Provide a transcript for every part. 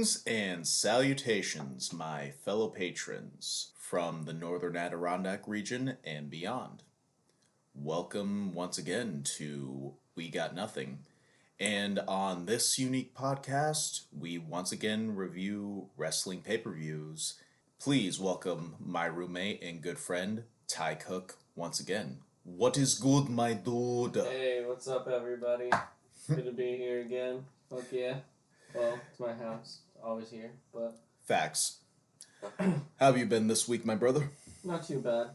Greetings and salutations, my fellow patrons from the northern Adirondack region and beyond. Welcome once again to We Got Nothing. And on this unique podcast, we once again review wrestling pay-per-views. Please welcome my roommate and good friend, Ty Cook, once again. What is good, my dude? Hey, what's up, everybody? Good to be here again. Fuck yeah. Well, it's my house. Always here, but... Facts. How have you been this week, my brother? Not too bad.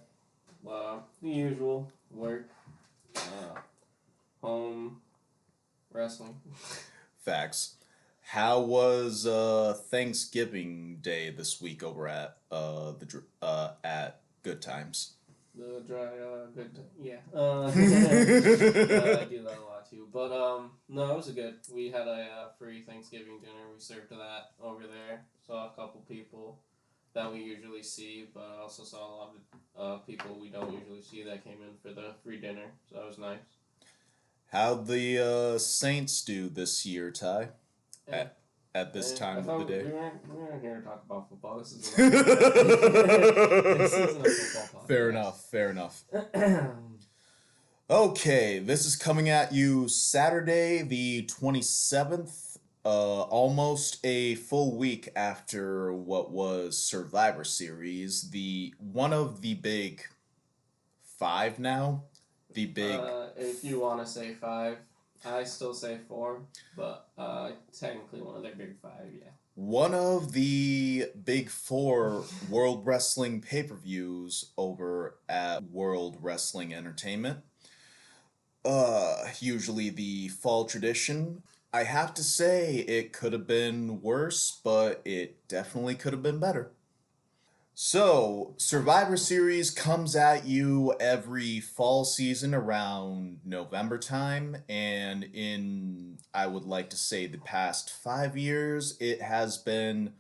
The usual. Work. Home. Wrestling. Facts. How was Thanksgiving Day this week over at at Good Times? The dry, yeah. I do that a lot too. But, no, it was good. We had a free Thanksgiving dinner. We served that over there. Saw a couple people that we usually see, but I also saw a lot of people we don't usually see that came in for the free dinner. So that was nice. How'd the Saints do this year, Ty? Yeah. At this time of the day? We weren't here to talk about football. This isn't a football podcast. Fair enough. Okay, this is coming at you Saturday the 27th, almost a full week after what was Survivor Series, one of the big five now. The big... if you want to say five, I still say four, but technically one of their big five, yeah. One of the big four World Wrestling pay-per-views over at World Wrestling Entertainment. Usually the fall tradition. I have to say it could have been worse, but it definitely could have been better. So, Survivor Series comes at you every fall season around November time, and in, I would like to say, the past 5 years, it has been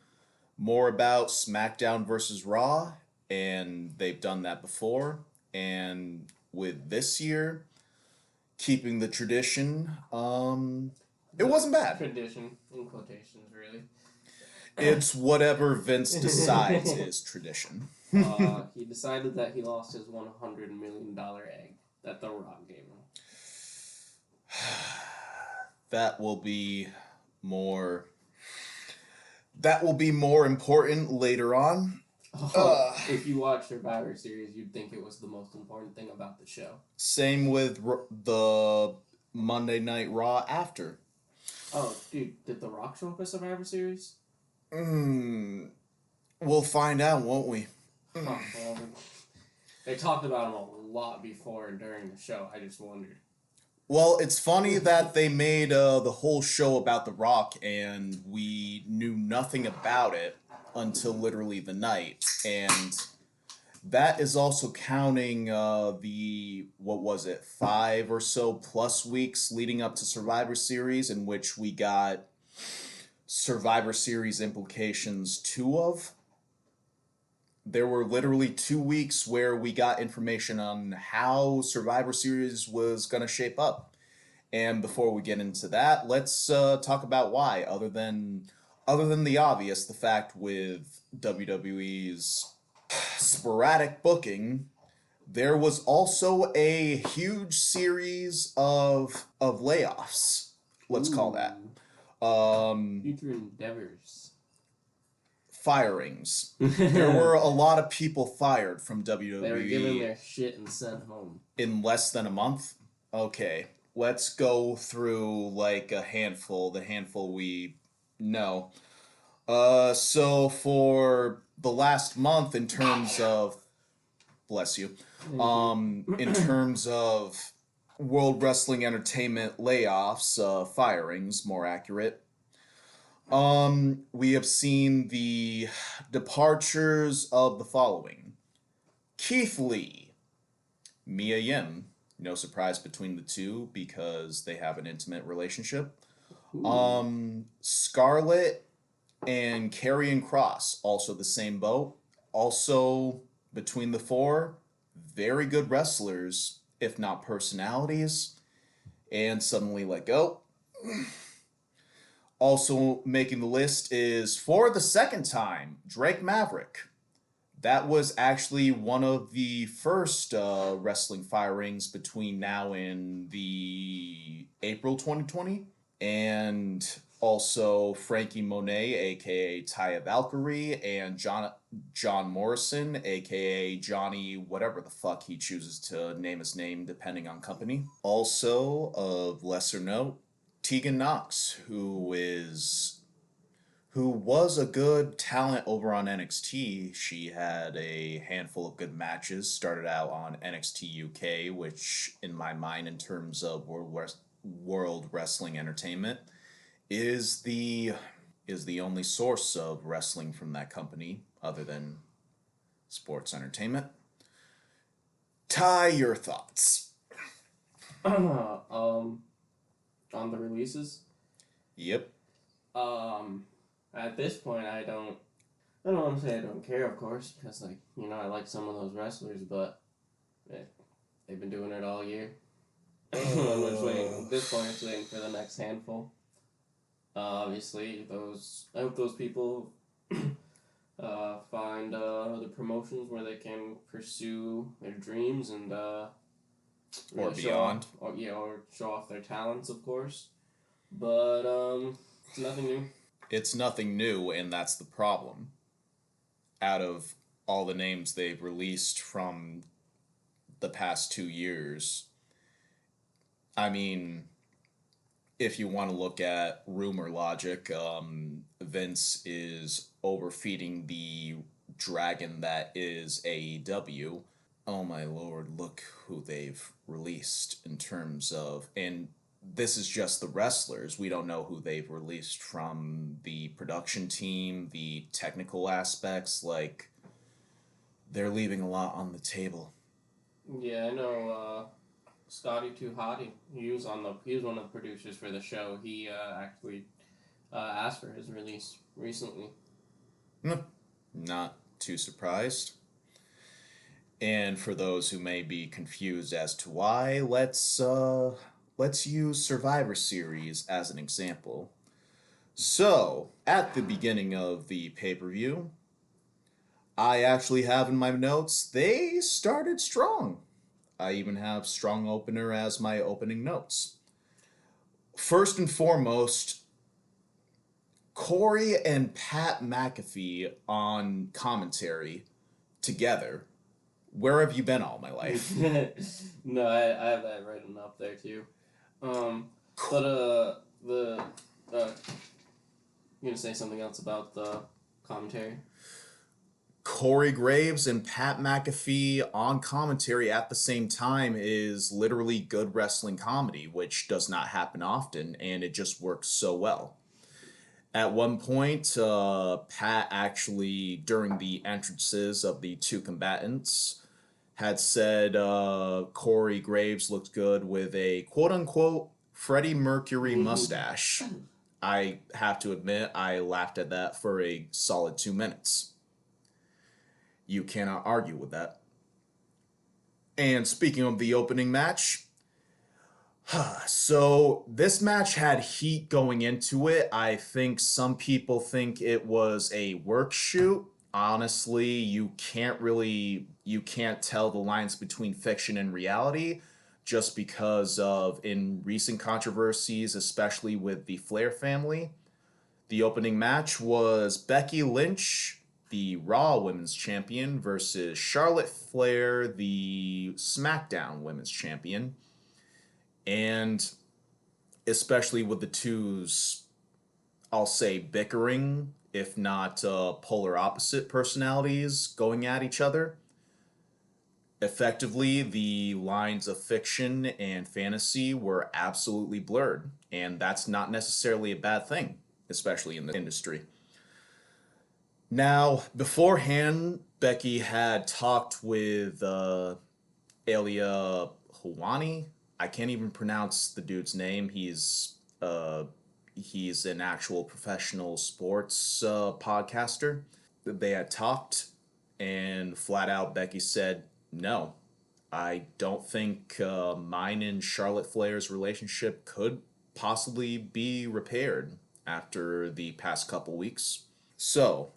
more about Smackdown versus Raw, and they've done that before, and with this year, keeping the tradition, it wasn't bad. Tradition, in quotations, really. It's whatever Vince decides is tradition. He decided that he lost his $100 million egg that The Rock gave him. That will be more important later on. If you watch Survivor Series, you'd think it was the most important thing about the show. Same with the Monday Night Raw after. Oh, dude, did The Rock show up at Survivor Series? We'll find out, won't we? Well, they talked about him a lot before and during the show. I just wondered. Well, it's funny that they made the whole show about The Rock, and we knew nothing about it until literally the night. And that is also counting the, 5 or so plus weeks leading up to Survivor Series, in which we got Survivor Series implications 2 of. There were literally 2 weeks where we got information on how Survivor Series was going to shape up. And before we get into that, let's talk about why, other than the obvious, the fact with WWE's sporadic booking, there was also a huge series of layoffs, let's call that. Future endeavors. Firings. There were a lot of people fired from WWE. They were given their shit and sent home. In less than a month? Okay, let's go through like the handful we know. So for the last month, in terms of, bless you, in terms of World Wrestling Entertainment layoffs, firings, more accurate. We have seen the departures of the following. Keith Lee, Mia Yim, no surprise between the two because they have an intimate relationship. Scarlett and Karrion Kross, also the same boat. Also, between the four, very good wrestlers, if not personalities, and suddenly let go. Also making the list is, for the second time, Drake Maverick. That was actually one of the first wrestling firings between now and the April 2020. And also Frankie Monet, aka Taya Valkyrie, and John Morrison, aka Johnny, whatever the fuck he chooses to name his name, depending on company. Also, of lesser note, Tegan Knox, who was a good talent over on NXT. She had a handful of good matches. Started out on NXT UK, which, in my mind, in terms of World Wrestling Entertainment, is the only source of wrestling from that company other than sports entertainment. Ty, your thoughts? On the releases. Yep. At this point, I don't want to say I don't care, of course, because I like some of those wrestlers, but they've been doing it all year. At this point, it's waiting for the next handful. Obviously, I hope those people find other promotions where they can pursue their dreams and or beyond, or show off their talents, of course. But it's nothing new. It's nothing new, and that's the problem. Out of all the names they've released from the past 2 years, I mean, if you want to look at rumor logic, Vince is overfeeding the dragon that is AEW. Oh my lord, look who they've released in terms of... And this is just the wrestlers. We don't know who they've released from the production team, the technical aspects. Like, they're leaving a lot on the table. Yeah, I know. Scotty Too Hottie. He was one of the producers for the show. He actually asked for his release recently. Not too surprised. And for those who may be confused as to why, let's use Survivor Series as an example. So, at the beginning of the pay-per-view, I actually have in my notes, they started strong. I even have strong opener as my opening notes. First and foremost, Corey and Pat McAfee on commentary together. Where have you been all my life? No, I have that written up there too. You gonna say something else about the commentary? Corey Graves and Pat McAfee on commentary at the same time is literally good wrestling comedy, which does not happen often, and it just works so well. At one point, Pat actually, during the entrances of the two combatants, had said Corey Graves looked good with a quote-unquote Freddie Mercury mustache. I have to admit, I laughed at that for a solid 2 minutes. You cannot argue with that. And speaking of the opening match, so this match had heat going into it. I think some people think it was a work shoot. Honestly, you can't tell the lines between fiction and reality, just because of, in recent controversies, especially with the Flair family. The opening match was Becky Lynch, the Raw Women's Champion, versus Charlotte Flair, the SmackDown Women's Champion. And especially with the two's, I'll say, bickering, if not polar opposite personalities going at each other. Effectively, the lines of fiction and fantasy were absolutely blurred. And that's not necessarily a bad thing, especially in the industry. Now, beforehand, Becky had talked with Elia Hawani. I can't even pronounce the dude's name. He's an actual professional sports podcaster. They had talked, and flat out Becky said, no, I don't think mine and Charlotte Flair's relationship could possibly be repaired. after the past couple weeks. So,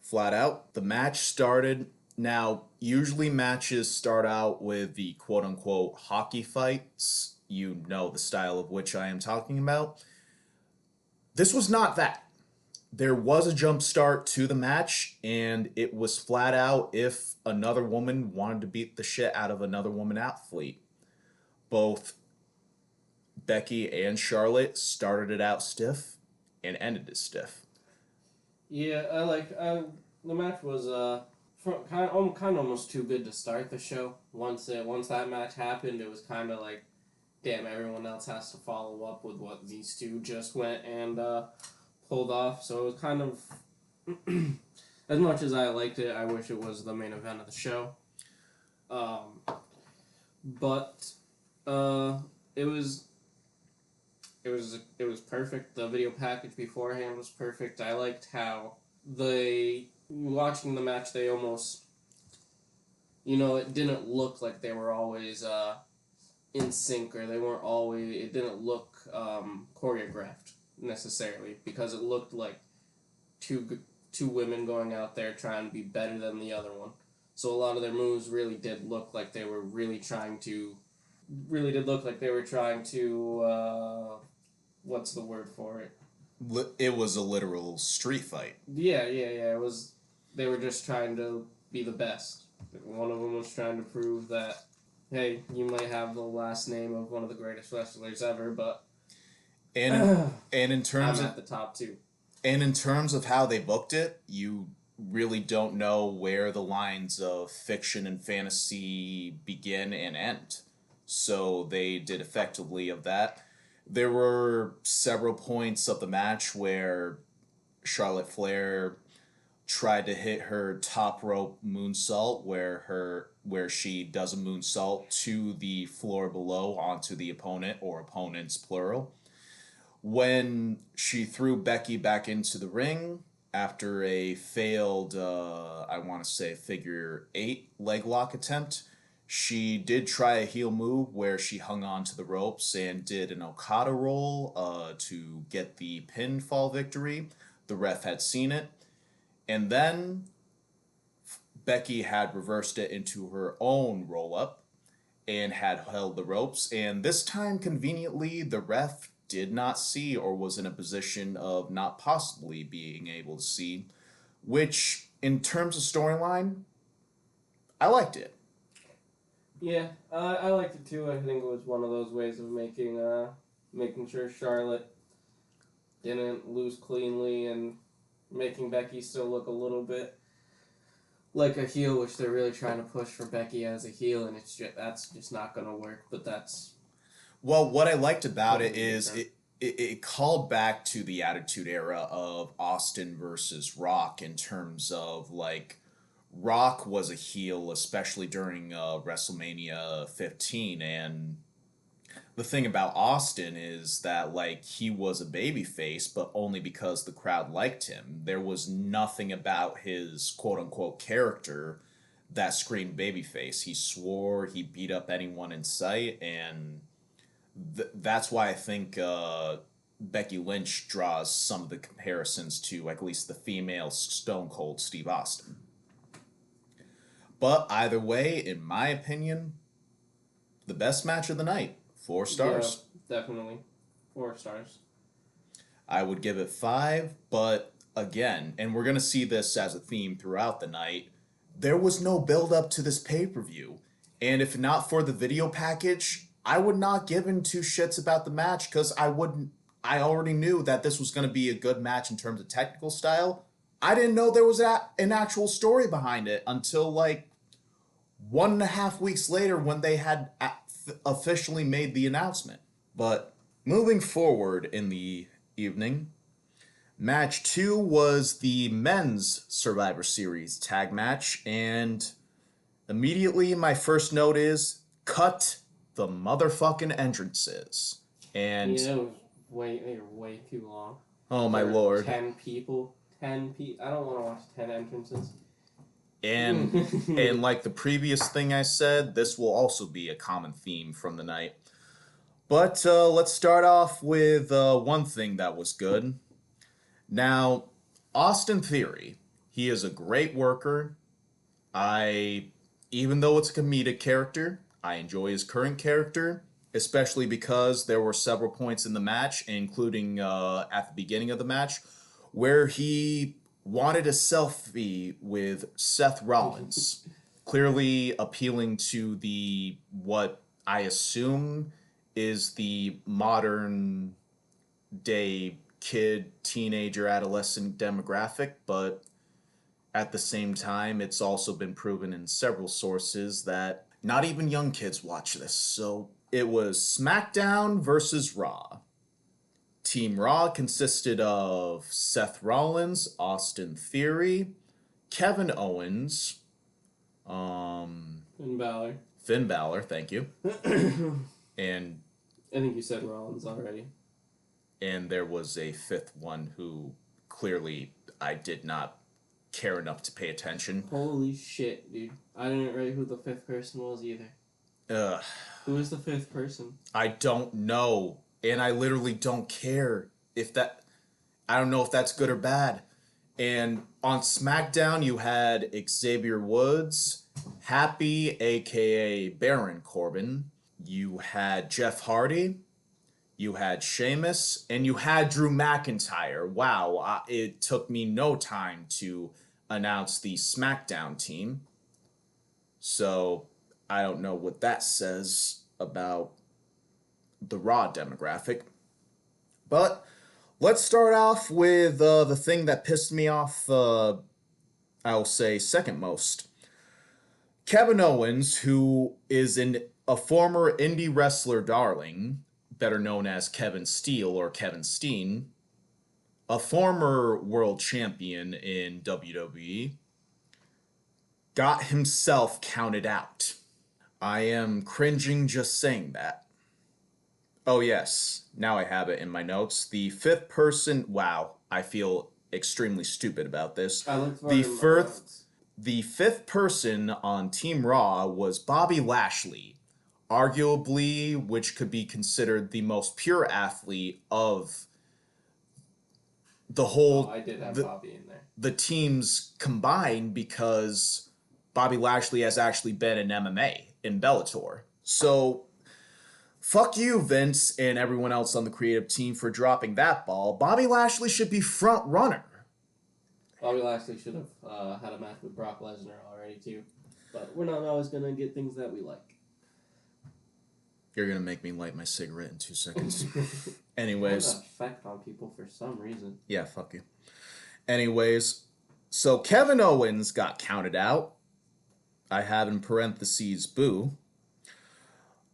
flat out, the match started. Now, usually matches start out with the quote unquote hockey fights. You know the style of which I am talking about. This was not that. There was a jump start to the match, and it was flat out if another woman wanted to beat the shit out of another woman athlete. Both Becky and Charlotte started it out stiff and ended it stiff. Yeah, the match was kind of almost too good to start the show. Once that match happened, it was kind of like, damn, everyone else has to follow up with what these two just went and pulled off. So it was kind of, as much as I liked it, I wish it was the main event of the show. But it was perfect. The video package beforehand was perfect. I liked how watching the match, they almost, it didn't look like they were always in sync, or it didn't look choreographed necessarily, because it looked like two women going out there trying to be better than the other one. So a lot of their moves really did look like they were trying to what's the word for it? It was a literal street fight. Yeah. It was. They were just trying to be the best. One of them was trying to prove that, hey, you might have the last name of one of the greatest wrestlers ever, but and in terms I'm of at the top too. And in terms of how they booked it, you really don't know where the lines of fiction and fantasy begin and end. So they did effectively of that. There were several points of the match where Charlotte Flair tried to hit her top rope moonsault, where she does a moonsault to the floor below onto the opponent, or opponents plural. When she threw Becky back into the ring after a failed, I want to say, figure 8 leg lock attempt, she did try a heel move where she hung on to the ropes and did an Okada roll to get the pinfall victory. The ref had seen it. And then Becky had reversed it into her own roll up and had held the ropes. And this time, conveniently, the ref did not see, or was in a position of not possibly being able to see, which, in terms of storyline, I liked it. Yeah, I liked it too. I think it was one of those ways of making sure Charlotte didn't lose cleanly, and making Becky still look a little bit like a heel, which they're really trying to push for Becky as a heel, and that's just not going to work. But that's... Well, what I liked about it is it called back to the Attitude Era of Austin versus Rock, in terms of, like, Rock was a heel, especially during WrestleMania 15, and the thing about Austin is that, like, he was a babyface, but only because the crowd liked him. There was nothing about his quote-unquote character that screamed babyface. He swore, he beat up anyone in sight, and that's why I think Becky Lynch draws some of the comparisons to, at least, the female Stone Cold Steve Austin. But either way, in my opinion, the best match of the night. 4 stars. Yeah, definitely. 4 stars. I would give it 5, but again, and we're going to see this as a theme throughout the night, there was no build up to this pay-per-view. And if not for the video package, I would not give in 2 shits about the match, because I already knew that this was going to be a good match in terms of technical style. I didn't know there was an actual story behind it until, like, 1.5 weeks later, when they had officially made the announcement. But moving forward in the evening, match 2 was the men's Survivor Series tag match, and immediately my first note is, cut the motherfucking entrances. And yeah, they were way too long. Oh my lord. 10 people. I don't want to watch 10 entrances. And like the previous thing I said, this will also be a common theme from the night. But let's start off with one thing that was good. Now, Austin Theory, he is a great worker. I, even though it's a comedic character, I enjoy his current character, especially because there were several points in the match, including at the beginning of the match, where he wanted a selfie with Seth Rollins, clearly appealing to the what I assume is the modern day kid, teenager, adolescent demographic, but at the same time, it's also been proven in several sources that not even young kids watch this. So it was SmackDown versus Raw. Team Raw consisted of Seth Rollins, Austin Theory, Kevin Owens, Finn Balor. Finn Balor, thank you. And I think you said Rollins already. And there was a fifth one who clearly I did not care enough to pay attention. Holy shit, dude. I didn't write who the fifth person was either. Who is the fifth person? I don't know. And I literally don't care if that... I don't know if that's good or bad. And on SmackDown, you had Xavier Woods, Happy, a.k.a. Baron Corbin. You had Jeff Hardy. You had Sheamus. And you had Drew McIntyre. Wow, it took me no time to announce the SmackDown team. So, I don't know what that says about the Raw demographic. But let's start off with the thing that pissed me off, I'll say, second most. Kevin Owens, who is a former indie wrestler darling, better known as Kevin Steele or Kevin Steen, a former world champion in WWE, got himself counted out. I am cringing just saying that. Oh yes, now I have it in my notes. The fifth person, wow, I feel extremely stupid about this. I looked for The fifth person on Team Raw was Bobby Lashley, arguably which could be considered the most pure athlete of the whole... I did have Bobby in there. The teams combined, because Bobby Lashley has actually been in MMA in Bellator. So, fuck you, Vince, and everyone else on the creative team for dropping that ball. Bobby Lashley should be front runner. Bobby Lashley should have had a match with Brock Lesnar already, too. But we're not always going to get things that we like. You're going to make me light my cigarette in 2 seconds. Anyways. Effect on people for some reason. Yeah, fuck you. Anyways, so Kevin Owens got counted out. I have in parentheses, boo.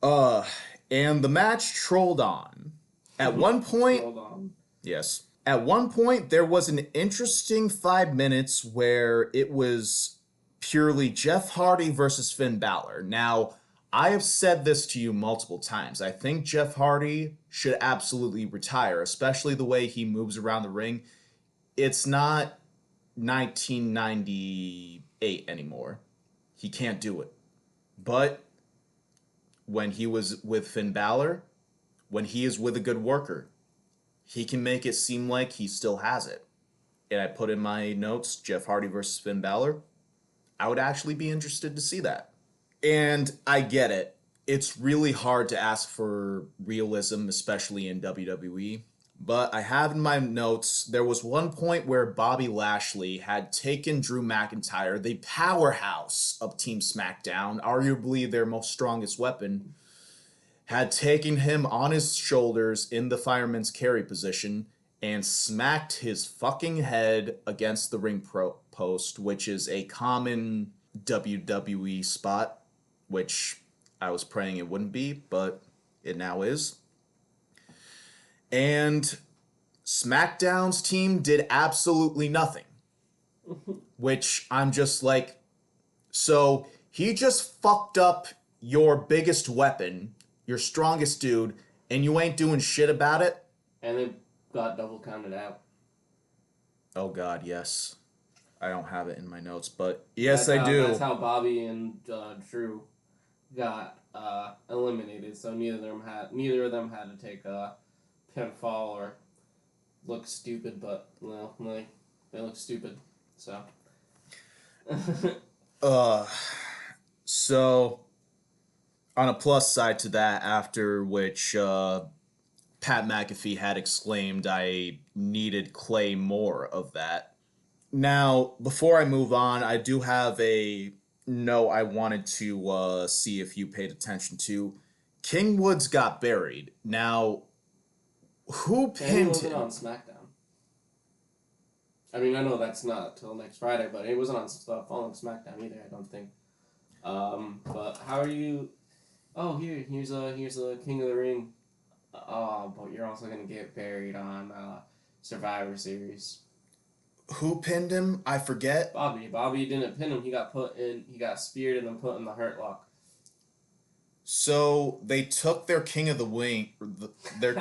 And the match trolled on. At one point... Trolled on. Yes. At one point, there was an interesting 5 minutes where it was purely Jeff Hardy versus Finn Balor. Now, I have said this to you multiple times. I think Jeff Hardy should absolutely retire, especially the way he moves around the ring. It's not 1998 anymore. He can't do it. But when he was with Finn Balor, when he is with a good worker, he can make it seem like he still has it. And I put in my notes, Jeff Hardy versus Finn Balor. I would actually be interested to see that. And I get it. It's really hard to ask for realism, especially in WWE. But I have in my notes, there was one point where Bobby Lashley had taken Drew McIntyre, the powerhouse of Team SmackDown, arguably their most strongest weapon, had taken him on his shoulders in the fireman's carry position and smacked his fucking head against the ring post, which is a common WWE spot, which I was praying it wouldn't be, but it now is. And SmackDown's team did absolutely nothing. Which I'm just like, so he just fucked up your biggest weapon, your strongest dude, and you ain't doing shit about it? And they got double counted out. Oh god, yes. I don't have it in my notes, but yes, I do. That's how Bobby and Drew got eliminated, so neither of them had to take a pinfall or look stupid, but well, like they look stupid. So Uh, so on a plus side to that, after which Pat McAfee had exclaimed, "I needed Clay more of that." Now, before I move on, I do have a note I wanted to see if you paid attention to. King Woods got buried. Now, who and he pinned wasn't him? on SmackDown. I mean, I know that's not till next Friday, but he wasn't on following SmackDown either. I don't think. But how are you? Oh, here's a King of the Ring. Oh, but you're also gonna get buried on Survivor Series. Who pinned him? I forget. Bobby didn't pin him. He got put in. He got speared and then put in the Hurt Lock. So they took their king of the wing, their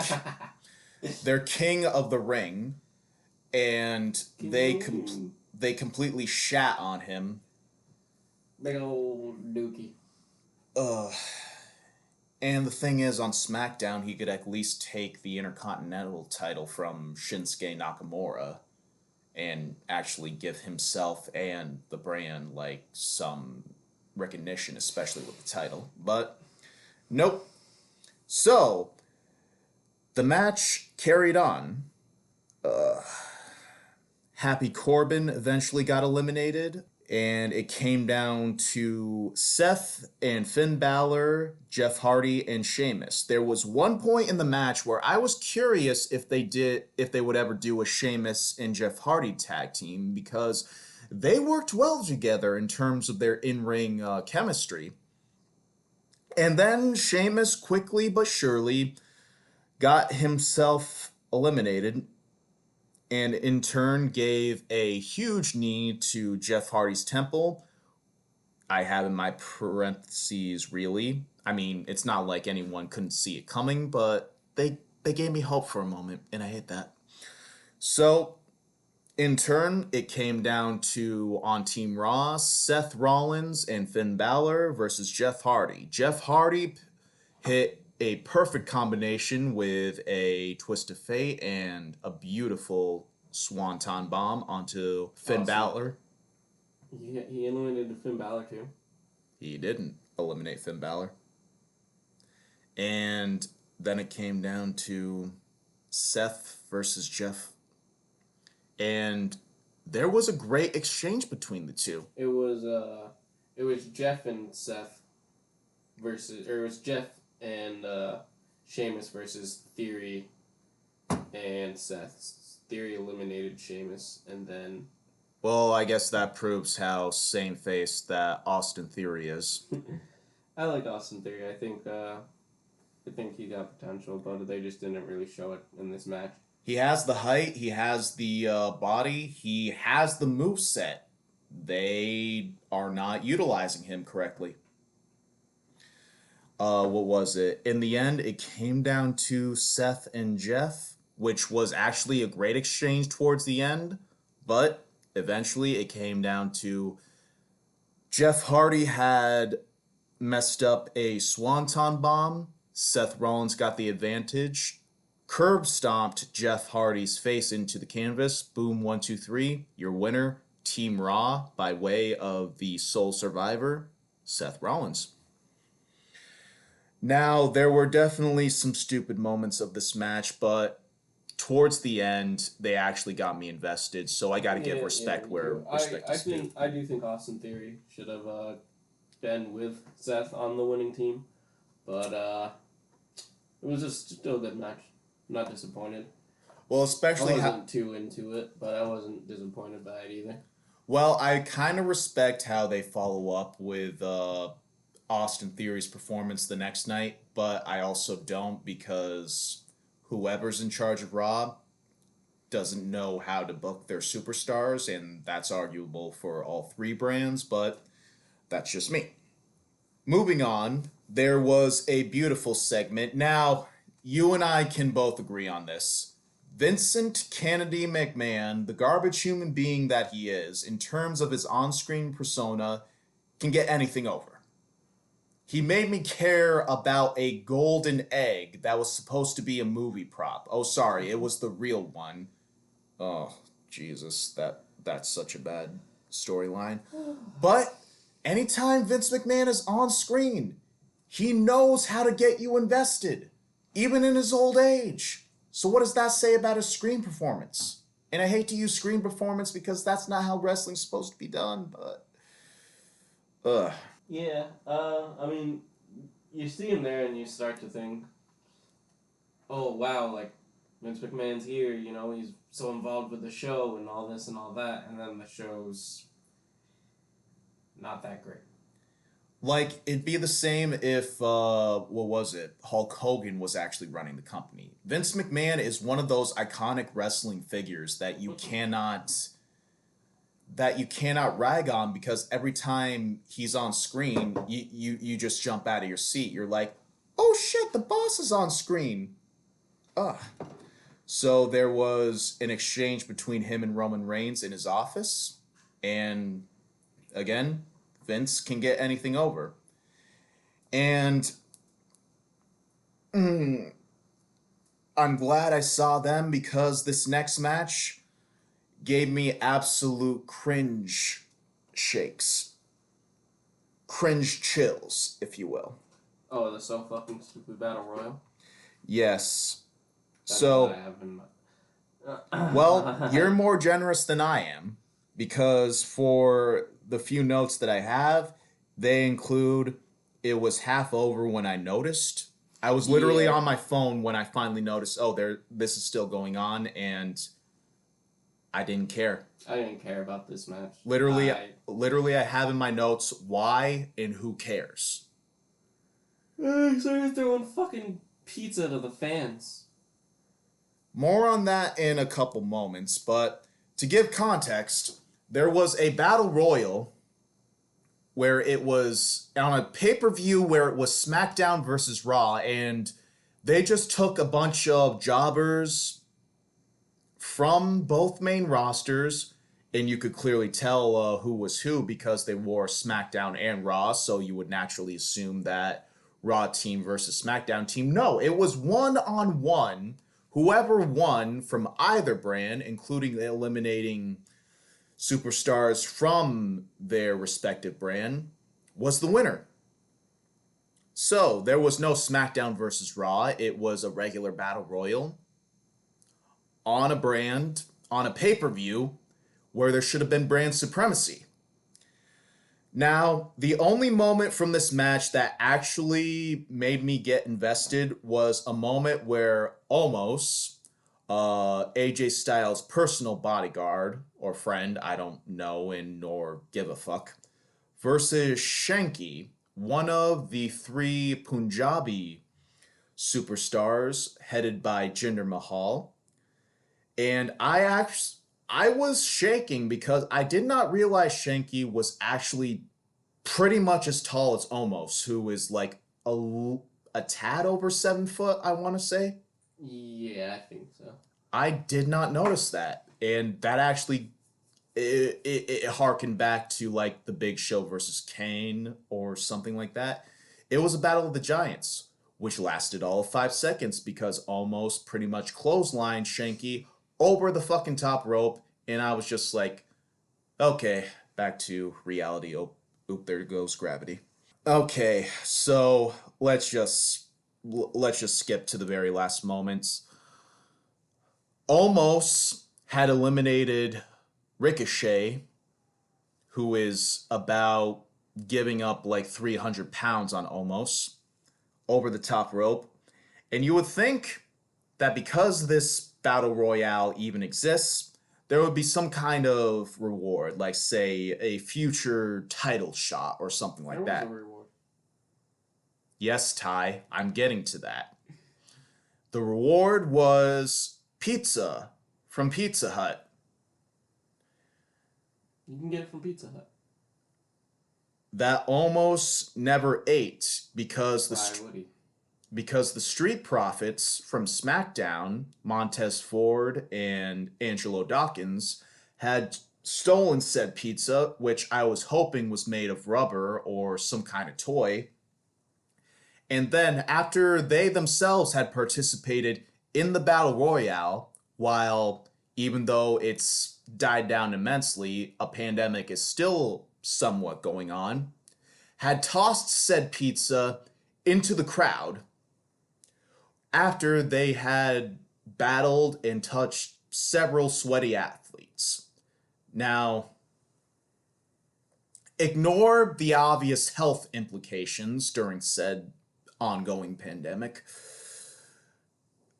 their king of the ring, and they completely shat on him. Big old dookie. Ugh. And the thing is, on SmackDown, he could at least take the Intercontinental title from Shinsuke Nakamura and actually give himself and the brand like some recognition, especially with the title. But nope. So the match carried on. Happy Corbin eventually got eliminated, and it came down to Seth and Finn Balor, Jeff Hardy, and Sheamus. There was one point in the match where I was curious if they would ever do a Sheamus and Jeff Hardy tag team, because they worked well together in terms of their in-ring chemistry. And then Sheamus quickly but surely got himself eliminated, and in turn gave a huge knee to Jeff Hardy's temple. I have in my parentheses, really. I mean, it's not like anyone couldn't see it coming, but they gave me hope for a moment, and I hate that. So, in turn, it came down to, on Team Raw, Seth Rollins and Finn Balor versus Jeff Hardy. Jeff Hardy hit a perfect combination with a twist of fate and a beautiful swanton bomb onto Finn Balor. He eliminated Finn Balor too. He didn't eliminate Finn Balor. And then it came down to Seth versus Jeff. And there was a great exchange between the two. It was Jeff and Seth versus, or it was Jeff and Sheamus versus Theory and Seth. Theory eliminated Sheamus, and then. Well, I guess that proves how sane-faced that Austin Theory is. I like Austin Theory. I think he got potential, but they just didn't really show it in this match. He has the height, he has the body, he has the moveset. They are not utilizing him correctly. What was it? In the end, it came down to Seth and Jeff, which was actually a great exchange towards the end, but eventually it came down to Jeff Hardy had messed up a swanton bomb. Seth Rollins got the advantage, curb stomped Jeff Hardy's face into the canvas. Boom, 1, 2, 3. Your winner, Team Raw, by way of the sole survivor, Seth Rollins. Now, there were definitely some stupid moments of this match, but towards the end, they actually got me invested, so I got to give respect where respect is due. I do think Austin Theory should have been with Seth on the winning team, but it was just still a good match. I'm not disappointed. Well, especially I wasn't too into it, but I wasn't disappointed by it either. Well, I kind of respect how they follow up with Austin Theory's performance the next night, but I also don't, because whoever's in charge of Raw doesn't know how to book their superstars, and that's arguable for all three brands, but that's just me. Moving on, there was a beautiful segment. Now, you and I can both agree on this. Vincent Kennedy McMahon, the garbage human being that he is, in terms of his on-screen persona, can get anything over. He made me care about a golden egg that was supposed to be a movie prop. Oh, sorry, it was the real one. Oh, Jesus, that's such a bad storyline. But anytime Vince McMahon is on screen, he knows how to get you invested, even in his old age. So what does that say about his screen performance? And I hate to use screen performance because that's not how wrestling's supposed to be done, but ugh. Yeah, I mean, you see him there and you start to think, oh wow, like Vince McMahon's here, you know, he's so involved with the show and all this and all that, and then the show's not that great. Like it'd be the same if what was it? Hulk Hogan was actually running the company. Vince McMahon is one of those iconic wrestling figures that you cannot rag on because every time he's on screen, you just jump out of your seat. You're like, "Oh shit, the boss is on screen." Ugh. So there was an exchange between him and Roman Reigns in his office, and again, Vince can get anything over. And I'm glad I saw them because this next match gave me absolute cringe shakes. Cringe chills, if you will. Oh, the So Fucking Stupid Battle Royal? Yes. That's So, what I have in well, you're more generous than I am because for the few notes that I have, they include it was half over when I noticed. I was literally Yeah. on my phone when I finally noticed, oh, this is still going on, and I didn't care. I didn't care about this match. Literally, I have in my notes why and who cares. So you're throwing fucking pizza to the fans. More on that in a couple moments, but to give context, there was a battle royal where it was on a pay-per-view where it was Smackdown versus Raw, and they just took a bunch of jobbers from both main rosters, and you could clearly tell who was who because they wore SmackDown and Raw, so you would naturally assume that Raw team versus SmackDown team. No, it was one-on-one. Whoever won from either brand, including eliminating superstars from their respective brand, was the winner. So there was no SmackDown versus Raw. It was a regular battle royal on a brand, on a pay-per-view, where there should have been brand supremacy. Now, the only moment from this match that actually made me get invested was a moment where Omos, AJ Styles' personal bodyguard or friend, I don't know and nor give a fuck, versus Shanky, one of the three Punjabi superstars headed by Jinder Mahal. And I was shaking because I did not realize Shanky was actually pretty much as tall as Omos, who is like a tad over 7 foot, I want to say. Yeah, I think so. I did not notice that. And that actually, it harkened back to like the Big Show versus Kane or something like that. It was a battle of the giants, which lasted all of 5 seconds because Omos pretty much clotheslined Shanky over the fucking top rope, and I was just like, okay, back to reality. Oh, oop, there goes gravity. Okay, so let's just skip to the very last moments. Omos had eliminated Ricochet, who is about giving up like 300 pounds on Omos, over the top rope. And you would think that because this battle royale even exists, there would be some kind of reward, like say a future title shot or something like that. There was a reward. Yes, Ty, I'm getting to that. The reward was pizza from Pizza Hut. You can get it from Pizza Hut. That almost never ate because the Street Profits from SmackDown, Montez Ford and Angelo Dawkins, had stolen said pizza, which I was hoping was made of rubber or some kind of toy. And then after they themselves had participated in the Battle Royale, while even though it's died down immensely, a pandemic is still somewhat going on, had tossed said pizza into the crowd after they had battled and touched several sweaty athletes. Now, ignore the obvious health implications during said ongoing pandemic.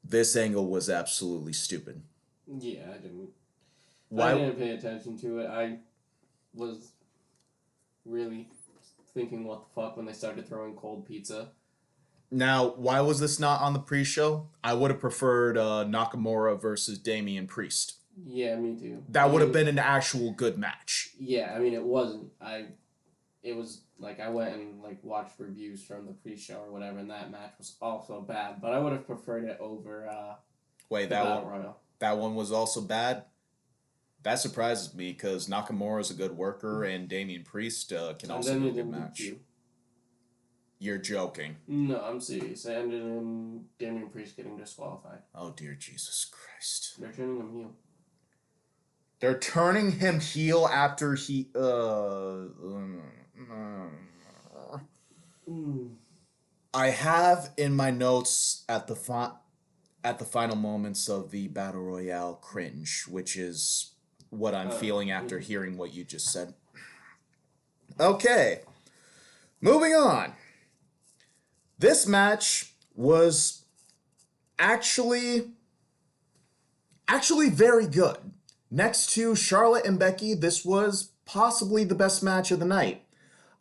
This angle was absolutely stupid. Yeah, I didn't. Why? I didn't pay attention to it. I was really thinking, what the fuck, when they started throwing cold pizza. Now, why was this not on the pre-show? I would have preferred Nakamura versus Damian Priest. Yeah, me too. That would have been an actual good match. Yeah, I mean, it wasn't. It was like I went and like watched reviews from the pre-show or whatever, and that match was also bad. But I would have preferred it over. Wait, that one was also bad. That surprises me because Nakamura is a good worker and Damian Priest can also do a good match. You're joking. No, I'm serious. It ended in Damian Priest getting disqualified. Oh dear Jesus Christ! They're turning him heel. They're turning him heel after he I have in my notes at the final moments of the Battle Royale cringe, which is what I'm feeling after hearing what you just said. Okay. Moving on. This match was actually very good. Next to Charlotte and Becky, this was possibly the best match of the night.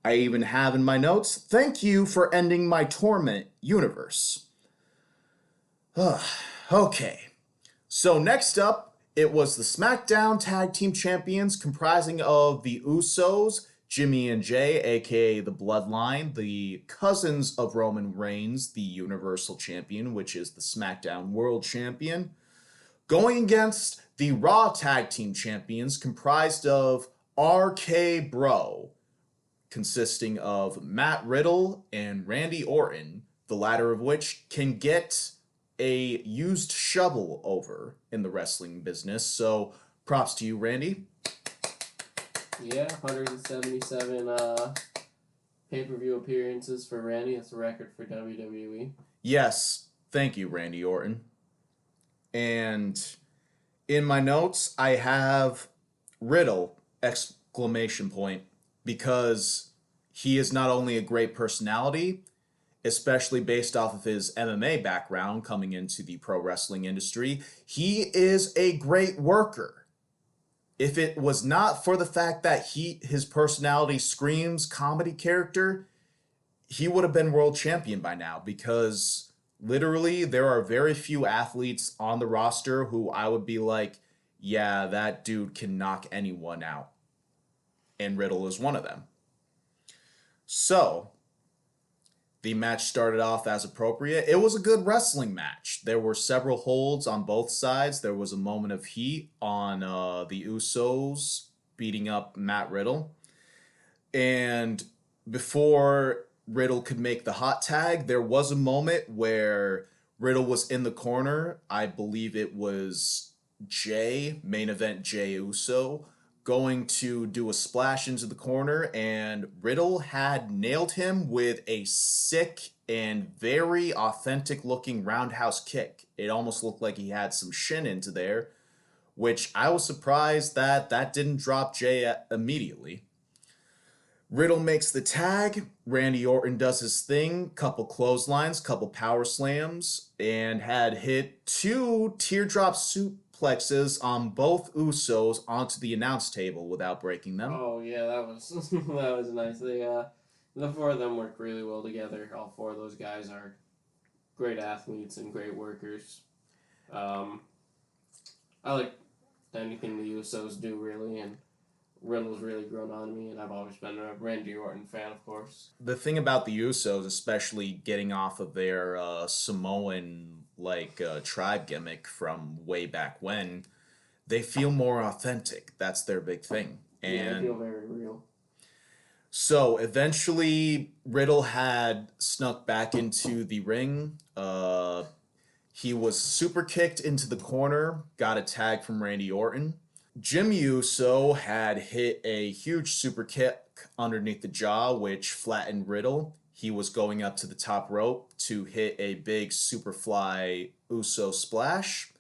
I even have in my notes, thank you for ending my torment universe. Okay. So next up, it was the Smackdown Tag Team Champions comprising of the Usos, Jimmy and Jay, aka the Bloodline, the cousins of Roman Reigns, the Universal Champion, which is the SmackDown World Champion, going against the Raw Tag Team Champions comprised of RK Bro, consisting of Matt Riddle and Randy Orton, the latter of which can get a used shovel over in the wrestling business. So props to you, Randy. Yeah, 177 pay-per-view appearances for Randy. That's a record for WWE. Yes, thank you, Randy Orton. And in my notes, I have Riddle, exclamation point, because he is not only a great personality, especially based off of his MMA background coming into the pro wrestling industry, he is a great worker. If it was not for the fact that his personality screams comedy character, he would have been world champion by now, because literally there are very few athletes on the roster who I would be like, yeah, that dude can knock anyone out. And Riddle is one of them. So, the match started off as appropriate. It was a good wrestling match. There were several holds on both sides. There was a moment of heat on the Usos beating up Matt Riddle. And before Riddle could make the hot tag, there was a moment where Riddle was in the corner. I believe it was main event Jey Uso, going to do a splash into the corner, and Riddle had nailed him with a sick and very authentic looking roundhouse kick. It almost looked like he had some shin into there, which I was surprised that didn't drop Jey immediately. Riddle makes the tag, Randy Orton does his thing, couple clotheslines, couple power slams, and had hit 2 teardrop suplexes on both Usos onto the announce table without breaking them. Oh yeah, that was that was nice. The four of them work really well together. All four of those guys are great athletes and great workers. I like anything the Usos do, really, and Riddle's really grown on me, and I've always been a Randy Orton fan, of course. The thing about the Usos, especially getting off of their Samoan tribe gimmick from way back when, they feel more authentic. That's their big thing. And yeah, they feel very real. So eventually, Riddle had snuck back into the ring. He was super kicked into the corner, got a tag from Randy Orton. Jim Uso had hit a huge super kick underneath the jaw, which flattened Riddle. He was going up to the top rope to hit a big superfly Uso splash.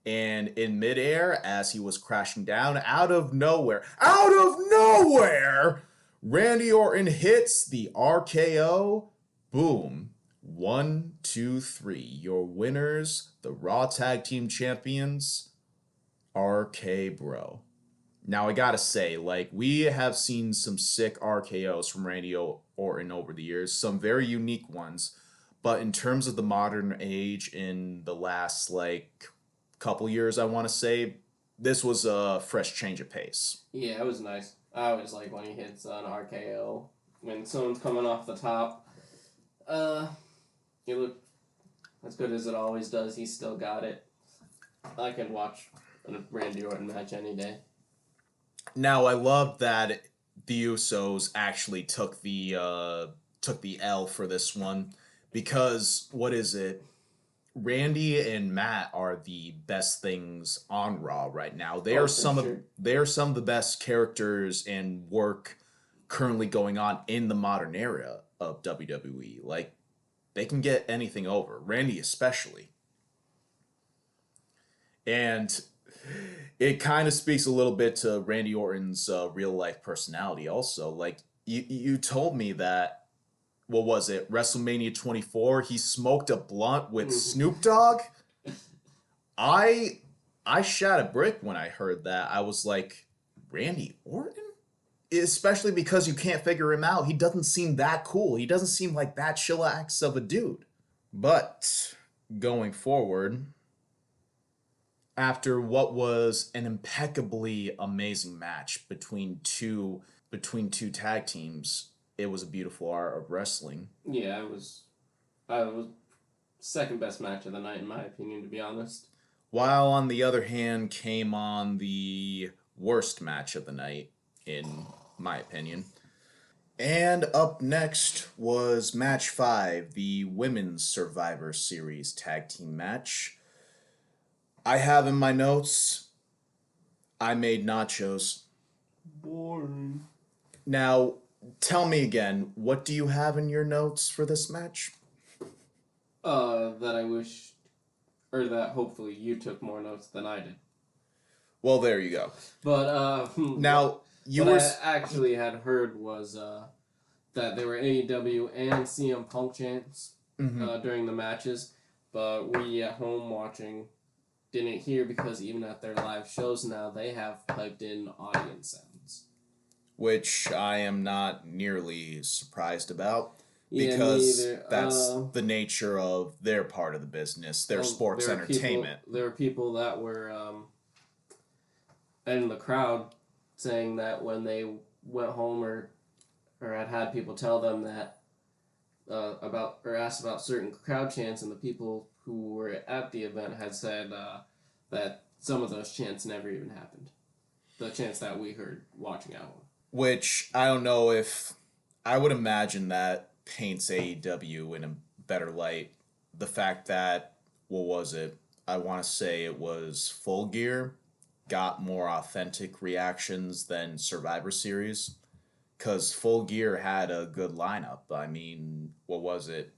And in midair, as he was crashing down, out of nowhere, Randy Orton hits the RKO. Boom. 1, 2, 3. Your winners, the Raw Tag Team Champions, RK Bro. Now I gotta say, like, we have seen some sick RKOs from Randy Orton over the years, some very unique ones. But in terms of the modern age, in the last like couple years, I want to say, this was a fresh change of pace. Yeah, it was nice. I always like when he hits an RKO when someone's coming off the top. He looked as good as it always does. He still got it. I could watch a Randy Orton match any day. Now I love that the Usos actually took the L for this one, because what is it? Randy and Matt are the best things on Raw right now. They are some of the best characters and work currently going on in the modern era of WWE. Like, they can get anything over, Randy especially. And it kind of speaks a little bit to Randy Orton's real life personality also. Like, you told me that, what was it, WrestleMania 24, he smoked a blunt with Snoop Dogg. I shot a brick when I heard that. I was like, Randy Orton? Especially because you can't figure him out. He doesn't seem that cool. He doesn't seem like that chillax of a dude. But going forward, after what was an impeccably amazing match between two tag teams, it was a beautiful art of wrestling. Yeah, it was second best match of the night in my opinion, to be honest. While on the other hand came on the worst match of the night, in my opinion. And up next was match 5, the Women's Survivor Series tag team match. I have in my notes, I made nachos. Boring. Now, tell me again, what do you have in your notes for this match? That I wish, or that hopefully you took more notes than I did. Well, there you go. But, now, I actually had heard was, that there were AEW and CM Punk chants, during the matches, but we at home watching didn't hear, because even at their live shows now, they have piped in audience sounds. Which I am not nearly surprised about, because that's the nature of their part of the business, their sports entertainment. There were people that were in the crowd saying that when they went home or had people tell them that about, or asked about certain crowd chants, and the people who were at the event had said that some of those chants never even happened. The chants that we heard watching at home. Which, I don't know if... I would imagine that paints AEW in a better light. The fact that, what was it? I want to say it was Full Gear got more authentic reactions than Survivor Series. Because Full Gear had a good lineup. I mean, what was it?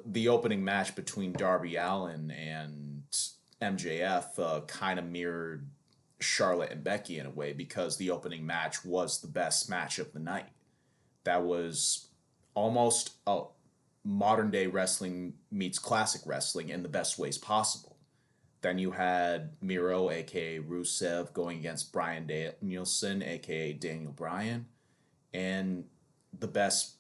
The opening match between Darby Allin and MJF kind of mirrored Charlotte and Becky in a way, because the opening match was the best match of the night. That was almost modern day wrestling meets classic wrestling in the best ways possible. Then you had Miro, aka Rusev, going against Bryan Danielson, aka Daniel Bryan. And the best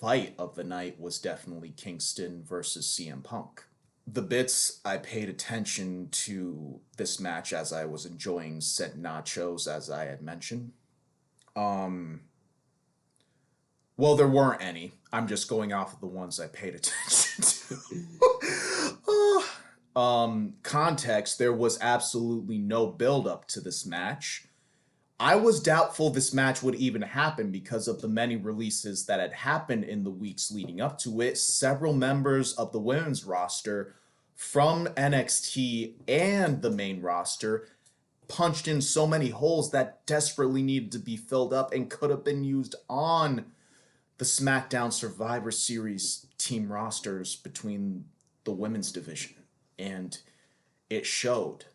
fight of the night was definitely Kingston versus CM Punk. The bits I paid attention to this match as I was enjoying said nachos, as I had mentioned. Well, there weren't any. I'm just going off of the ones I paid attention to. Context, there was absolutely no build up to this match. I was doubtful this match would even happen because of the many releases that had happened in the weeks leading up to it. Several members of the women's roster from NXT and the main roster punched in so many holes that desperately needed to be filled up and could have been used on the SmackDown Survivor Series team rosters between the women's division. And it showed.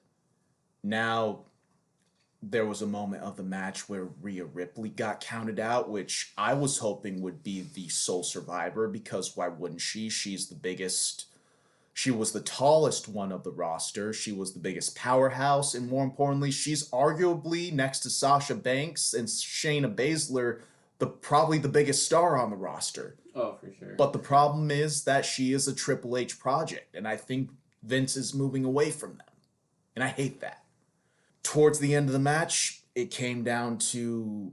Now, there was a moment of the match where Rhea Ripley got counted out, which I was hoping would be the sole survivor, because why wouldn't she? She's the biggest. She was the tallest one of the roster. She was the biggest powerhouse, and more importantly, she's arguably, next to Sasha Banks and Shayna Baszler, probably the biggest star on the roster. Oh, for sure. But the problem is that she is a Triple H project, and I think Vince is moving away from them. And I hate that. Towards the end of the match, it came down to,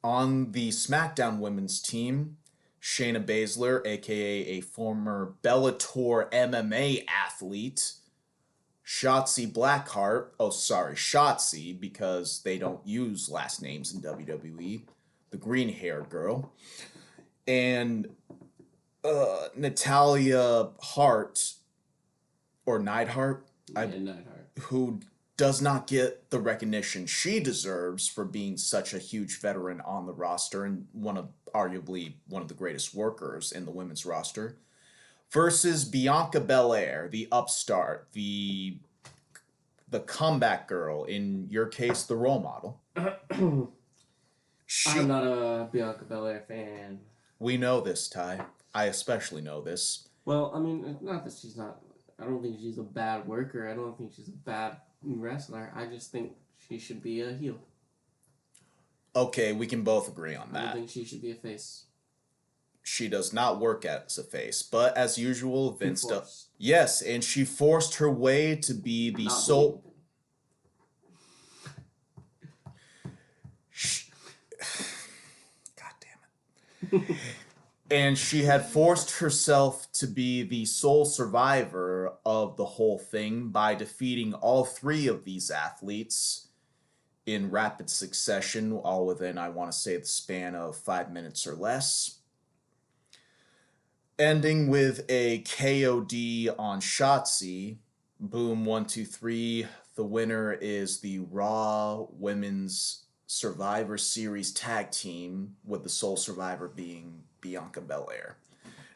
on the SmackDown women's team, Shayna Baszler, aka a former Bellator MMA athlete, Shotzi Blackheart, Shotzi, because they don't use last names in WWE, the green-haired girl, and Natalia Hart, or Neidhart, Neidhart, who does not get the recognition she deserves for being such a huge veteran on the roster and arguably one of the greatest workers in the women's roster, versus Bianca Belair, the upstart, the comeback girl, in your case, the role model. I'm not a Bianca Belair fan. We know this, Ty. I especially know this. Well, I mean, not that she's not. I don't think she's a bad worker. I don't think she's a bad wrestler. I just think she should be a heel. Okay, we can both agree on that. I don't think she should be a face. She does not work as a face, but as usual, Vince does. Yes, and she forced her way to be the sole. God damn it. And she had forced herself to be the sole survivor of the whole thing by defeating all three of these athletes in rapid succession, all within, I want to say, the span of 5 minutes or less. Ending with a KOD on Shotzi. Boom, 1, 2, 3. The winner is the Raw Women's Survivor Series tag team, with the sole survivor being Bianca Belair.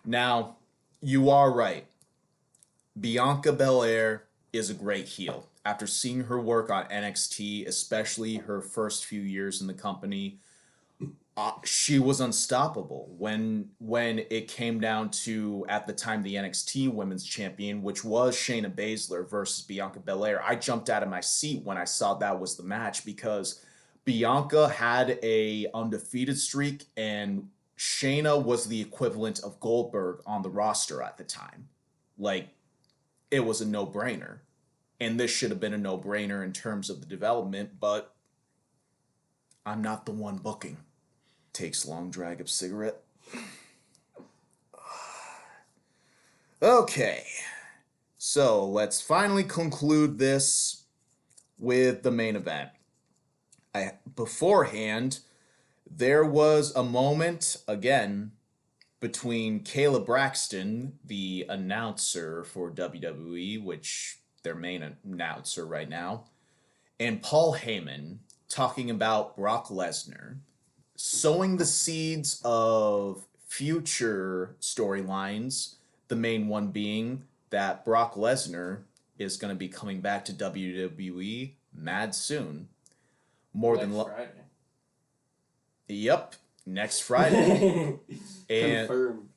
Now, you are right. Bianca Belair is a great heel. After seeing her work on NXT, especially her first few years in the company, she was unstoppable. When it came down to, at the time, the NXT Women's Champion, which was Shayna Baszler versus Bianca Belair, I jumped out of my seat when I saw that was the match, because Bianca had a undefeated streak, and Shayna was the equivalent of Goldberg on the roster at the time. Like, it was a no-brainer. And this should have been a no-brainer in terms of the development, but I'm not the one booking. Takes long drag of cigarette. Okay. So, let's finally conclude this with the main event. Beforehand, there was a moment, again, between Kayla Braxton, the announcer for WWE, which their main announcer right now, and Paul Heyman talking about Brock Lesnar, sowing the seeds of future storylines, the main one being that Brock Lesnar is going to be coming back to WWE mad soon. Friday. Yep, next Friday. Confirmed.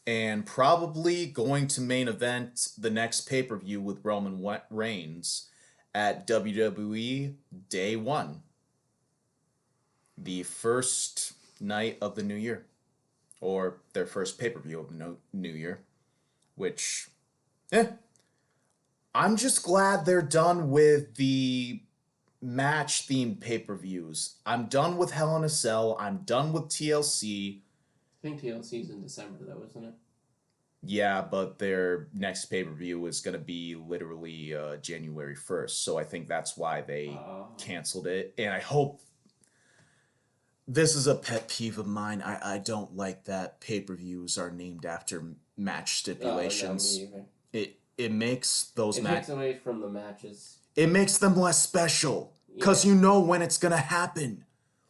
And probably going to main event the next pay-per-view with Roman Reigns at WWE Day 1. The first night of the new year. Or their first pay-per-view of the new year. Which, I'm just glad they're done with the match-themed pay-per-views. I'm done with Hell in a Cell. I'm done with TLC. I think TLC's in December, though, isn't it? Yeah, but their next pay-per-view is going to be literally January 1st. So I think that's why they canceled it. And I hope this is a pet peeve of mine. I don't like that pay-per-views are named after match Oh, no, me stipulations. either. It makes those It takes away from the matches. it makes them less special Yeah. cuz you know when it's going to happen.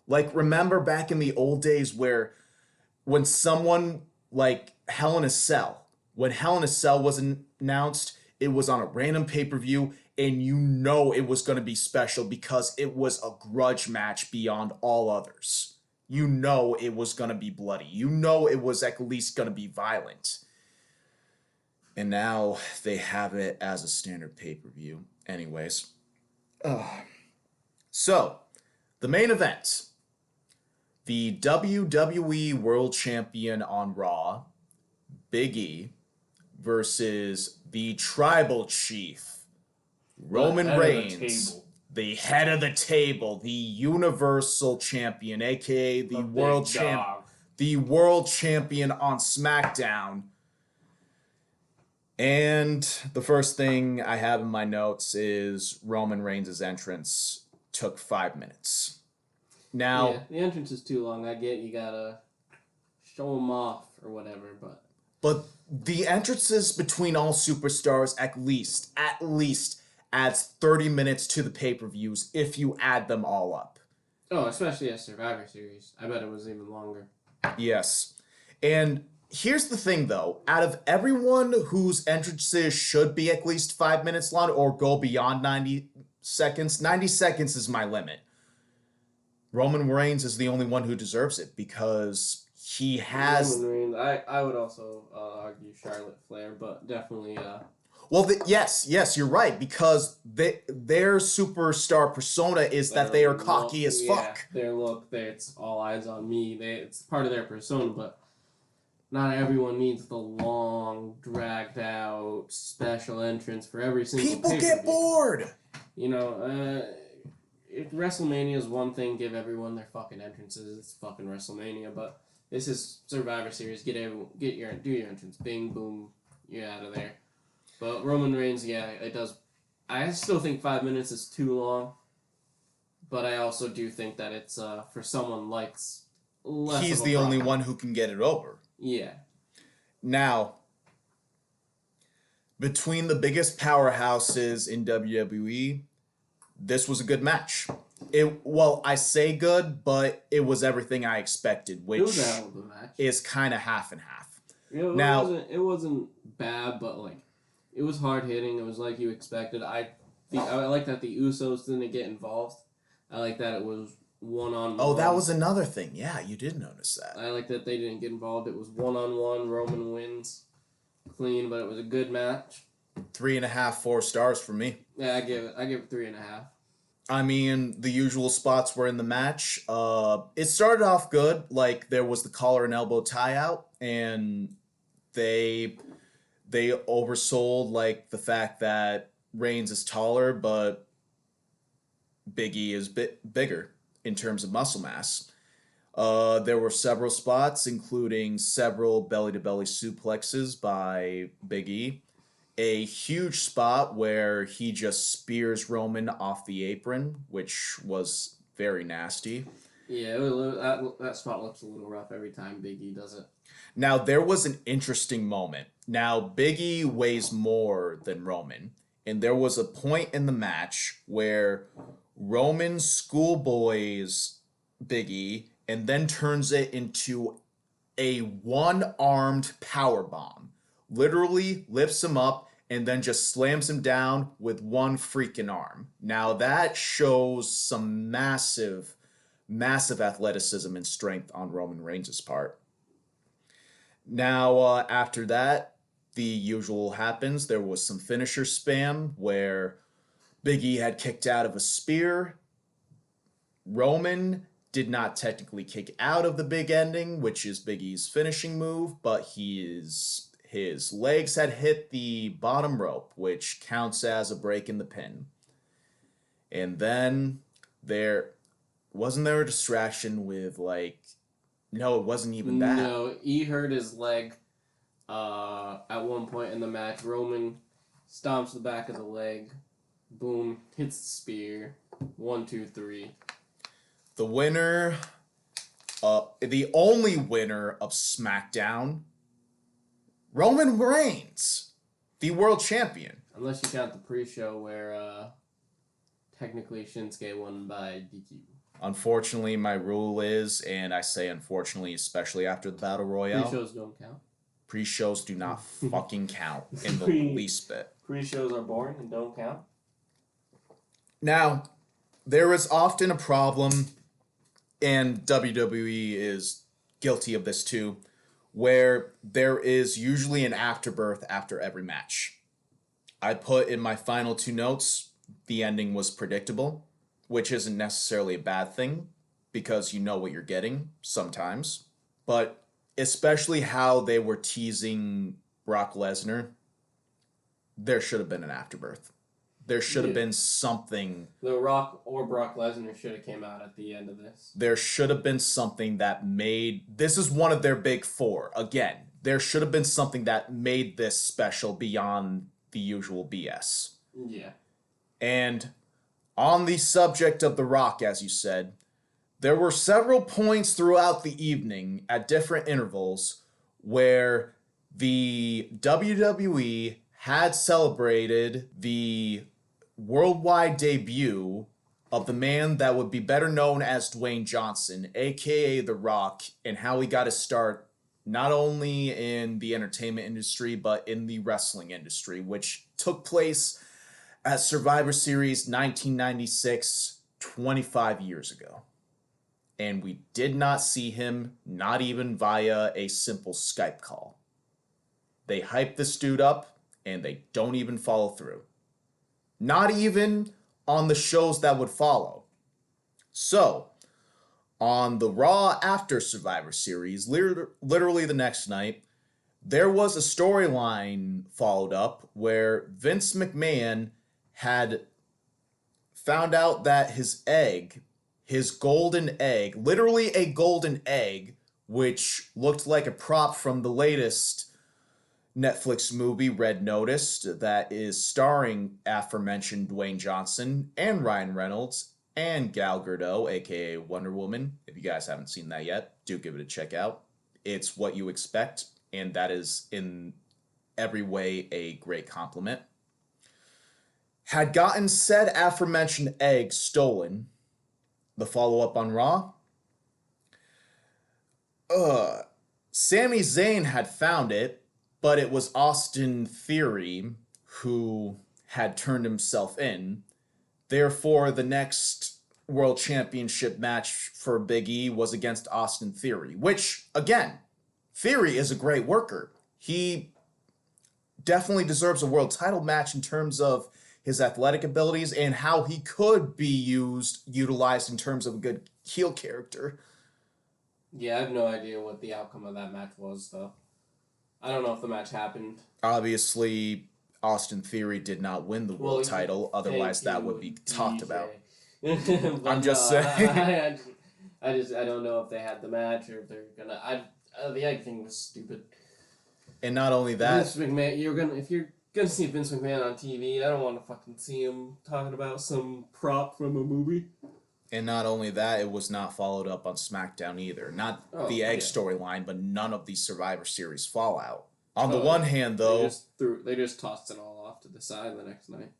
Like remember back in the old days where when someone like Hell in a Cell, when Hell in a Cell was announced, it was on a random pay-per-view and you know it was going to be special because it was a grudge match beyond all others. You know it was going to be bloody. You know it was at least going to be violent. And now they have it as a standard pay-per-view. Anyways, so the main event, the WWE World Champion on Raw, Big E, versus the Tribal Chief, Roman Reigns, the head of the table, the Universal Champion, aka the world champion on SmackDown. And the first thing I have in my notes is Roman Reigns' entrance took 5 minutes. Now, yeah, the entrance is too long. I get you gotta show them off or whatever, but the entrances between all superstars at least adds 30 minutes to the pay-per-views if you add them all up. oh, especially at Survivor Series. I bet it was even longer. Yes. And here's the thing though, out of everyone whose entrances should be at least 5 minutes long or go beyond 90 seconds, 90 seconds is my limit. Roman Reigns is the only one who deserves it because he has. Roman Reigns. I would also argue Charlotte Flair, but definitely. Well, yes, you're right because their superstar persona is that they are cocky as fuck. Their look, it's all eyes on me. It's part of their persona, but not everyone needs the long, dragged out special entrance for every single. People get bored. You know, if WrestleMania is one thing, give everyone their fucking entrances. It's fucking WrestleMania, but this is Survivor Series. Do your entrance. Bing, boom, you're out of there. But Roman Reigns, yeah, it does. I still think 5 minutes is too long, but I also do think that it's for someone less. He's the only one who can get it over. Yeah. Now, between the biggest powerhouses in WWE, this was a good match. I say good, but it was everything I expected, which is kind of half and half. It wasn't bad, but like it was hard hitting. It was like you expected. I like that the Usos didn't get involved. I like that it was one-on-one. Oh, that was another thing. Yeah, you did notice that. I like that they didn't get involved. It was one-on-one. Roman wins clean, but it was a good match. 3.5, 4 stars for me. Yeah, I give it 3.5. I mean, the usual spots were in the match. It started off good. Like, there was the collar and elbow tie out, and they oversold, like, the fact that Reigns is taller, but Big E is bigger in terms of muscle mass. There were several spots, including several belly-to-belly suplexes by Big E. A huge spot where he just spears Roman off the apron, which was very nasty. Yeah, that spot looks a little rough every time Big E does it. Now, there was an interesting moment. Now, Big E weighs more than Roman, and there was a point in the match where Roman schoolboys Big E and then turns it into a one-armed powerbomb. Literally lifts him up and then just slams him down with one freaking arm. Now that shows some massive athleticism and strength on Roman Reigns' part. Now, after that, the usual happens. There was some finisher spam where Big E had kicked out of a spear. Roman did not technically kick out of the big ending, which is Big E's finishing move, but his legs had hit the bottom rope, which counts as a break in the pin. And then wasn't there a distraction with no, it wasn't even that. No, he hurt his leg At one point in the match, Roman stomps the back of the leg. Boom, hits the spear. 1, 2, 3. The winner, the only winner of SmackDown, Roman Reigns, the world champion. Unless you count the pre-show where technically Shinsuke won by DQ. Unfortunately, my rule is, and I say unfortunately, especially after the Battle Royale, Pre-shows don't count. Pre-shows do not fucking count in the least bit. Pre-shows are boring and don't count. Now, there is often a problem, and WWE is guilty of this too, where there is usually an afterbirth after every match. I put in my final 2 notes, the ending was predictable, which isn't necessarily a bad thing, because you know what you're getting sometimes. But especially how they were teasing Brock Lesnar, there should have been an afterbirth. There should have been something. The Rock or Brock Lesnar should have came out at the end of this. There should have been something that made... This is one of their big 4. Again, there should have been something that made this special beyond the usual BS. Yeah. And on the subject of The Rock, as you said, there were several points throughout the evening at different intervals where the WWE had celebrated the worldwide debut of the man that would be better known as Dwayne Johnson, aka The Rock, and how he got his start not only in the entertainment industry, but in the wrestling industry, which took place at Survivor Series 1996, 25 years ago. And we did not see him, not even via a simple Skype call. They hyped this dude up, and they don't even follow through. Not even on the shows that would follow. So, on the Raw after Survivor Series, literally the next night, there was a storyline followed up where Vince McMahon had found out that his egg, his golden egg, literally a golden egg, which looked like a prop from the latest Netflix movie Red Notice that is starring aforementioned Dwayne Johnson and Ryan Reynolds and Gal Gadot, aka Wonder Woman. If you guys haven't seen that yet, do give it a check out. It's what you expect, and that is in every way a great compliment. Had gotten said aforementioned egg stolen. The follow-up on Raw. Sami Zayn had found it, but it was Austin Theory who had turned himself in. Therefore, the next World Championship match for Big E was against Austin Theory, which, again, Theory is a great worker. He definitely deserves a world title match in terms of his athletic abilities and how he could be utilized in terms of a good heel character. Yeah, I have no idea what the outcome of that match was, though. I don't know if the match happened. Obviously, Austin Theory did not win the world title. Otherwise, that would be talked about. I'm just saying. I don't know if they had the match or if they're gonna. The egg thing was stupid. And not only that, Vince McMahon, if you're gonna see Vince McMahon on TV, I don't want to fucking see him talking about some prop from a movie. And not only that, it was not followed up on Smackdown either. Not the egg storyline, but none of the Survivor Series fallout. On the one hand, though... They just tossed it all off to the side the next night.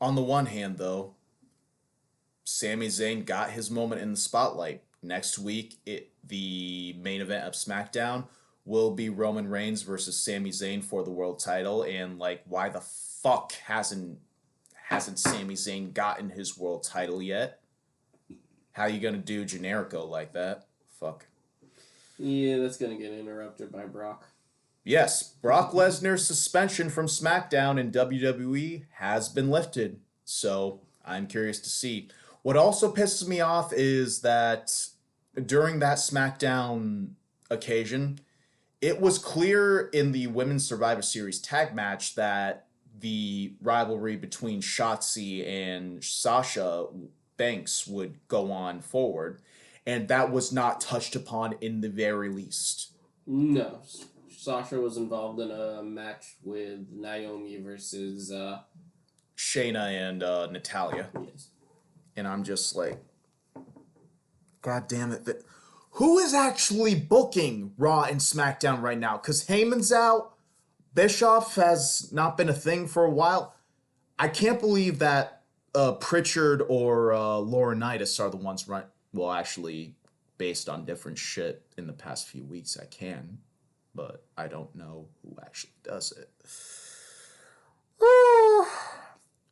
On the one hand, though, Sami Zayn got his moment in the spotlight. Next week, the main event of SmackDown will be Roman Reigns versus Sami Zayn for the world title. And, why the fuck hasn't Sami Zayn gotten his world title yet? How you gonna do Generico like that? Fuck. Yeah, that's gonna get interrupted by Brock. Yes, Brock Lesnar's suspension from SmackDown in WWE has been lifted. So, I'm curious to see. What also pisses me off is that during that SmackDown occasion, it was clear in the Women's Survivor Series tag match that the rivalry between Shotzi and Sasha Banks would go on forward, and that was not touched upon in the very least. No. Sasha was involved in a match with Naomi versus Shayna and Natalia. yes. And I'm just like, God damn it. Who is actually booking Raw and SmackDown right now? Because Heyman's out. Bischoff has not been a thing for a while. I can't believe that Pritchard or Laurinaitis are the ones right. Well, actually, based on different shit in the past few weeks, I can. But I don't know who actually does it.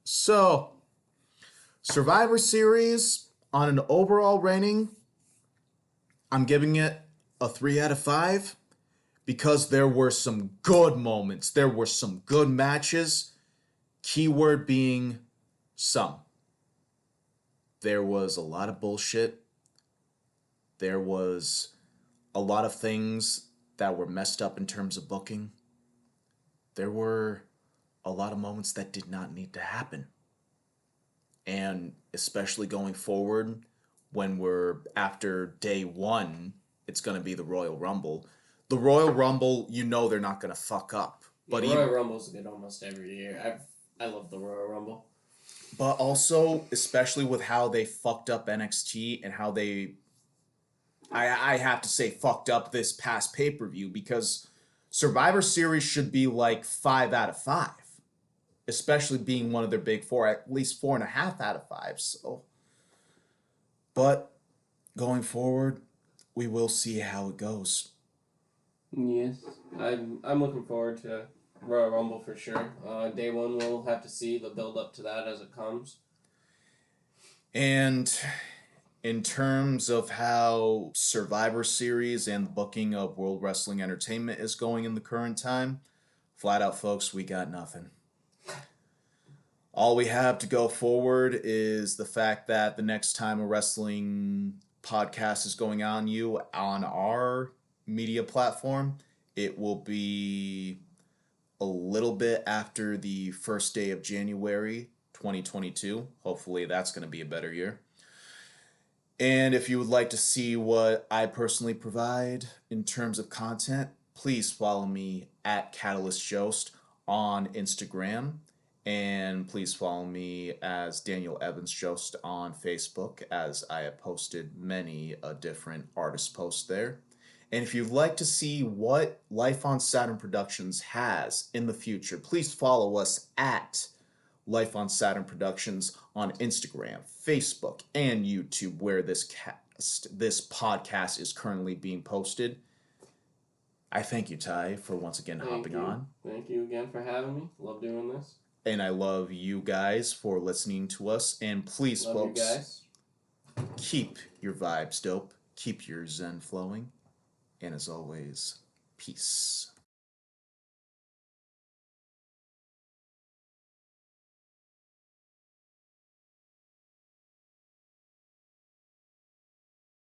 So, Survivor Series, on an overall rating, I'm giving it a 3 out of 5 because there were some good moments. There were some good matches. Keyword being some. There was a lot of bullshit. There was a lot of things that were messed up in terms of booking. There were a lot of moments that did not need to happen. And especially going forward, when we're after day one, it's going to be the Royal Rumble. The Royal Rumble, you know they're not going to fuck up. But the Royal Rumble's good almost every year. I love the Royal Rumble. But also, especially with how they fucked up NXT and how they, I have to say, fucked up this past pay-per-view, because Survivor Series should be like 5 out of 5. Especially being one of their big four, at least 4.5 out of 5. So, but going forward, we will see how it goes. Yes, I'm looking forward to Royal Rumble for sure. Day one, we'll have to see the build up to that as it comes. And in terms of how Survivor Series and the booking of World Wrestling Entertainment is going in the current time, flat out, folks, we got nothing. All we have to go forward is the fact that the next time a wrestling podcast is going on our media platform, it will be a little bit after the first day of January 2022. Hopefully that's going to be a better year. And if you would like to see what I personally provide in terms of content, please follow me at Catalyst Jost on Instagram. And please follow me as Daniel Evans Jost on Facebook, as I have posted many different artist posts there. And if you'd like to see what Life on Saturn Productions has in the future, please follow us at Life on Saturn Productions on Instagram, Facebook, and YouTube, where this podcast is currently being posted. I thank you, Ty, for once again hopping on. Thank you again for having me. Love doing this. And I love you guys for listening to us. And please, love folks, you guys. Keep your vibes dope. Keep your zen flowing. And as always, peace.